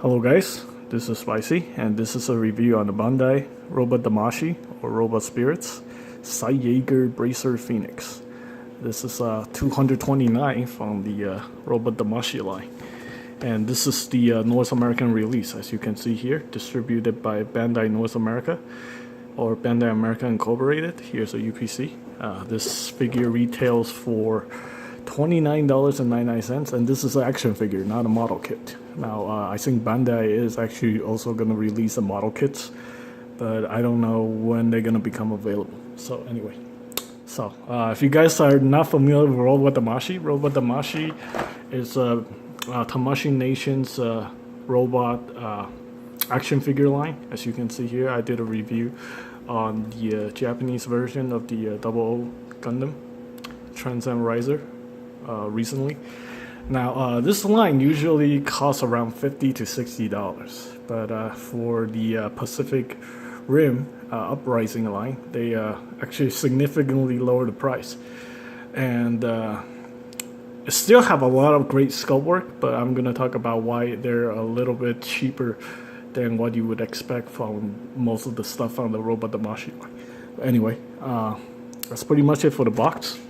Hello guys, this is Spicy and this is a review on the Bandai Robot Damashii or Robot Spirits Jaeger Bracer Phoenix. This is 229 from the Robot Damashii line. And this is the North American release, as you can see here, distributed by Bandai North America or Bandai America Incorporated. Here's a UPC. This figure retails for $29.99, and this is an action figure, not a model kit. Now, I think Bandai is actually also going to release the model kits, but I don't know when they're going to become available. So anyway, if you guys are not familiar with Robot Damashii is Tamashii Nation's robot action figure line. As you can see here, I did a review on the Japanese version of the 00 Gundam Transcend Riser recently. Now, this line usually costs around $50 to $60, but for the Pacific Rim Uprising line, they actually significantly lowered the price. And it still have a lot of great sculpt work, but I'm going to talk about why they're a little bit cheaper than what you would expect from most of the stuff on the Robot Damashii line. But anyway, that's pretty much it for the box.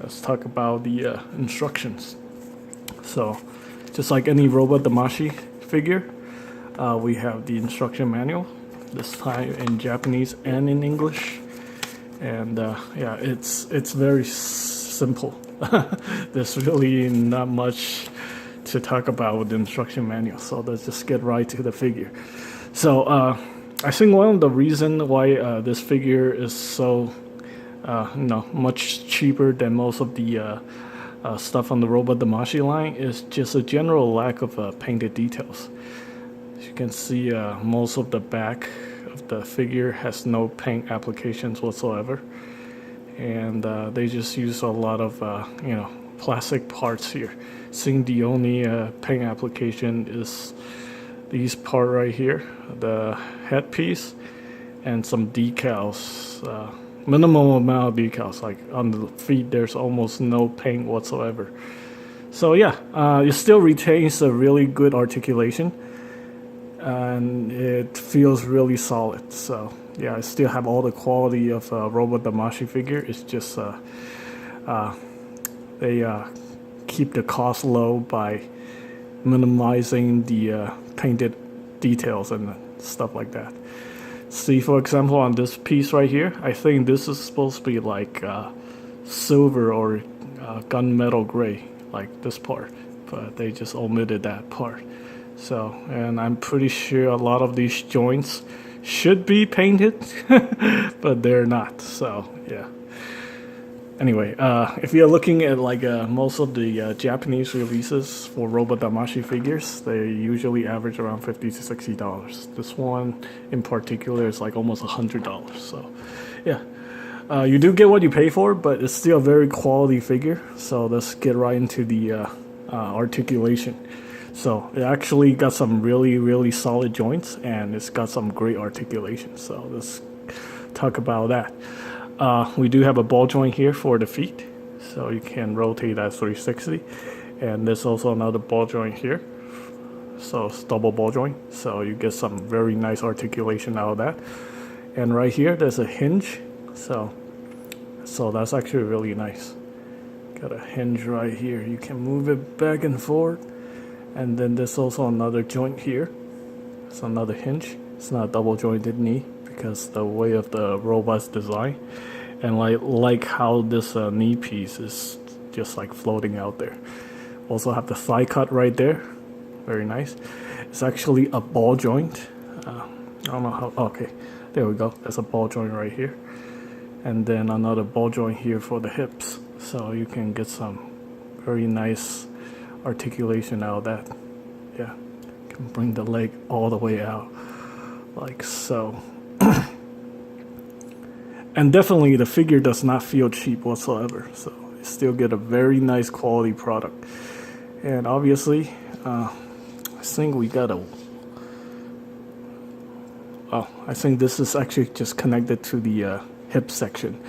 Let's talk about the instructions. So, just like any Robot Damashii figure, we have the instruction manual, this time in Japanese and in English. And yeah, it's very simple. There's really not much to talk about with the instruction manual, so let's just get right to the figure. So, I think one of the reasons why this figure is so much cheaper than most of the stuff on the Robot Damashii line is just a general lack of painted details. As you can see, most of the back of the figure has no paint applications whatsoever, and they just use a lot of plastic parts here. Seeing the only paint application is these part right here, the headpiece, and some decals. Minimum amount of decals, like on the feet there's almost no paint whatsoever. So yeah, it still retains a really good articulation and it feels really solid. So yeah, I still have all the quality of a Robot Damashii figure. It's just they keep the cost low by minimizing the painted details and stuff like that. See, for example, on this piece right here, I think this is supposed to be like silver or gunmetal gray, like this part, but they just omitted that part. So, and I'm pretty sure a lot of these joints should be painted, but they're not. So, yeah. Anyway, if you're looking at like most of the Japanese releases for Robot Damashii figures, they usually average around $50 to $60. This one in particular is like almost $100. So, yeah, you do get what you pay for, but it's still a very quality figure. So let's get right into the articulation. So it actually got some really solid joints, and it's got some great articulation. So let's talk about that. We do have a ball joint here for the feet, so you can rotate at 360. And there's also another ball joint here, so it's double ball joint, so you get some very nice articulation out of that. And right here there's a hinge, so that's actually really nice. Got a hinge right here, you can move it back and forth. And then there's also another joint here, it's another hinge. It's not a double jointed knee because the way of the robot's design, and like how this knee piece is just like floating out there. Also have the thigh cut right there, very nice. It's actually a ball joint. I don't know how. Okay, there we go. There's a ball joint right here, and then another ball joint here for the hips. So you can get some very nice articulation out of that. Yeah, you can bring the leg all the way out, like so. And definitely the figure does not feel cheap whatsoever, so you still get a very nice quality product. And obviously, I think we got a... Oh, I think this is actually just connected to the hip section.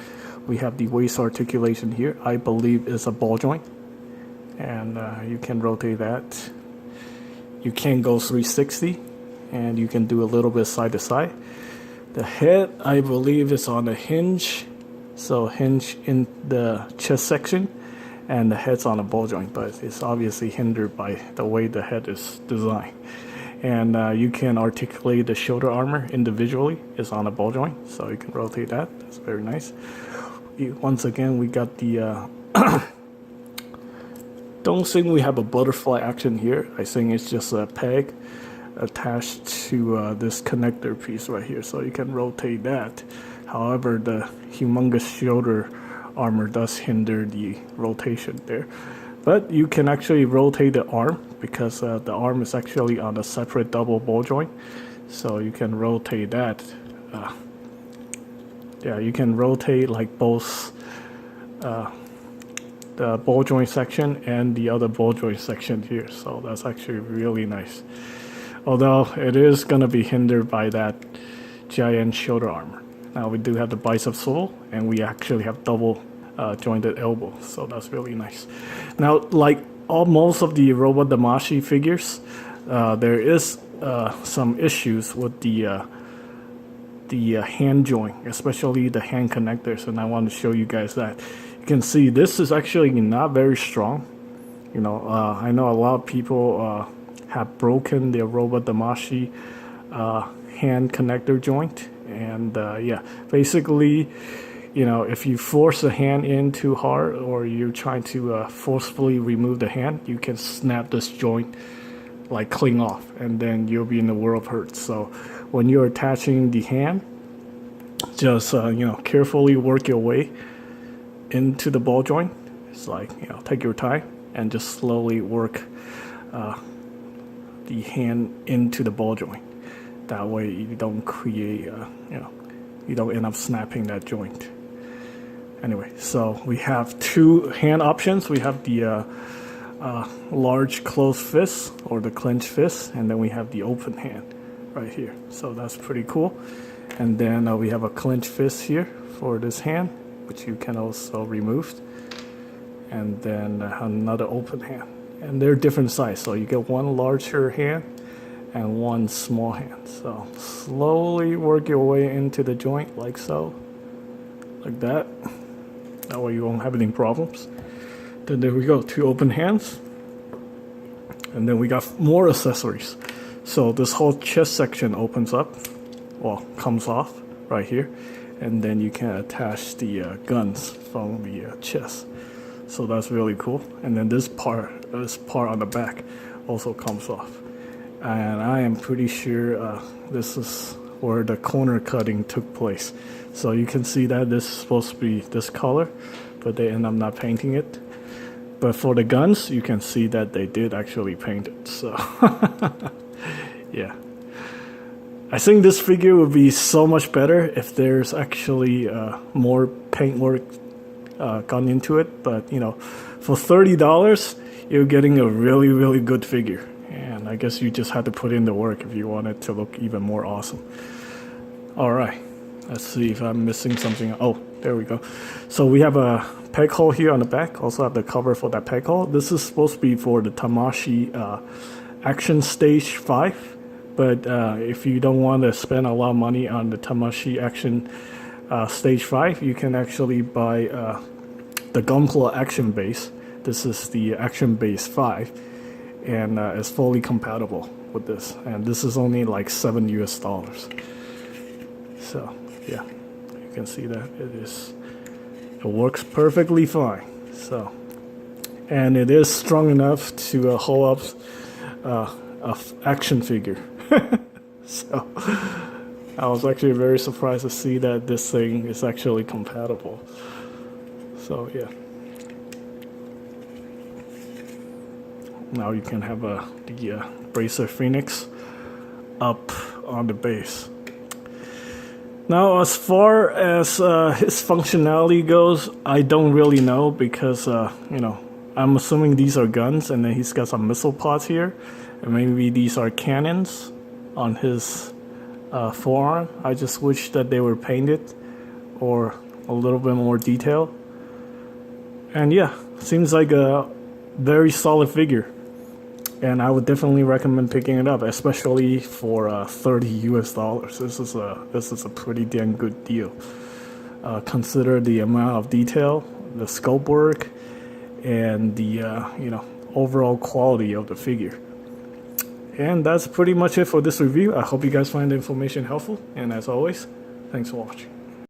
We have the waist articulation here, I believe is a ball joint. And you can rotate that. you can go 360, and you can do a little bit side to side. The head, I believe, is on a hinge, so hinge in the chest section, and the head's on a ball joint, but it's obviously hindered by the way the head is designed. And you can articulate the shoulder armor individually. It's on a ball joint, so you can rotate that. That's very nice. Once again, we got the don't think we have a butterfly action here. I think it's just a peg attached to this connector piece right here, so you can rotate that. However, the humongous shoulder armor does hinder the rotation there, but you can actually rotate the arm because the arm is actually on a separate double ball joint, so you can rotate that. Yeah, you can rotate like both the ball joint section and the other ball joint section here, so that's actually really nice. Although it is going to be hindered by that giant shoulder armor. Now we do have the bicep swivel, and we actually have double jointed elbow, so that's really nice. Now, like most of the Robot Damashii figures, there is some issues with the hand joint, especially the hand connectors, and I want to show you guys that. You can see this is actually not very strong. You know, I know a lot of people have broken their Robot Damashii hand connector joint, and yeah, basically, you know, if you force the hand in too hard, or you're trying to forcefully remove the hand, you can snap this joint like clean off, and then you'll be in the world of hurt. So when you're attaching the hand, just you know, carefully work your way into the ball joint. It's like, you know, take your time and just slowly work the hand into the ball joint. That way you don't create, you know, you don't end up snapping that joint. Anyway, so we have two hand options. We have the large closed fist, or the clenched fist, and then we have the open hand right here. So that's pretty cool. And then we have a clenched fist here for this hand, which you can also remove. And then another open hand. And they're different size, so you get one larger hand and one small hand. So slowly work your way into the joint like so, like that. That way you won't have any problems. Then there we go, two open hands. And then we got more accessories. So this whole chest section opens up, well, comes off right here. And then you can attach the guns from the chest. So that's really cool. And then this part on the back also comes off. And I am pretty sure this is where the corner cutting took place. So you can see that this is supposed to be this color, but they end up not painting it. But for the guns, you can see that they did actually paint it. So yeah. I think this figure would be so much better if there's actually more paint work gone into it. But, you know, for $30, you're getting a really, really good figure. And I guess you just had to put in the work if you want it to look even more awesome. All right, let's see if I'm missing something. Oh, there we go. So we have a peg hole here on the back. Also have the cover for that peg hole. This is supposed to be for the Damashii Action Stage 5. But if you don't want to spend a lot of money on the Damashii Action Stage 5, you can actually buy the Gunpla Action Base. This is the Action Base 5, and it's fully compatible with this. And this is only like $7 US. So yeah, you can see that it works perfectly fine. So, and it is strong enough to hold up a action figure. So I was actually very surprised to see that this thing is actually compatible. So yeah. Now you can have the Bracer Phoenix up on the base. Now, as far as his functionality goes, I don't really know because, you know, I'm assuming these are guns, and then he's got some missile pods here, and maybe these are cannons on his forearm. I just wish that they were painted or a little bit more detailed. And yeah, seems like a very solid figure. and I would definitely recommend picking it up, especially for $30 US. This is a pretty damn good deal. Consider the amount of detail, the sculpt work, and the overall quality of the figure. And that's pretty much it for this review. I hope you guys find the information helpful, and as always, thanks for watching.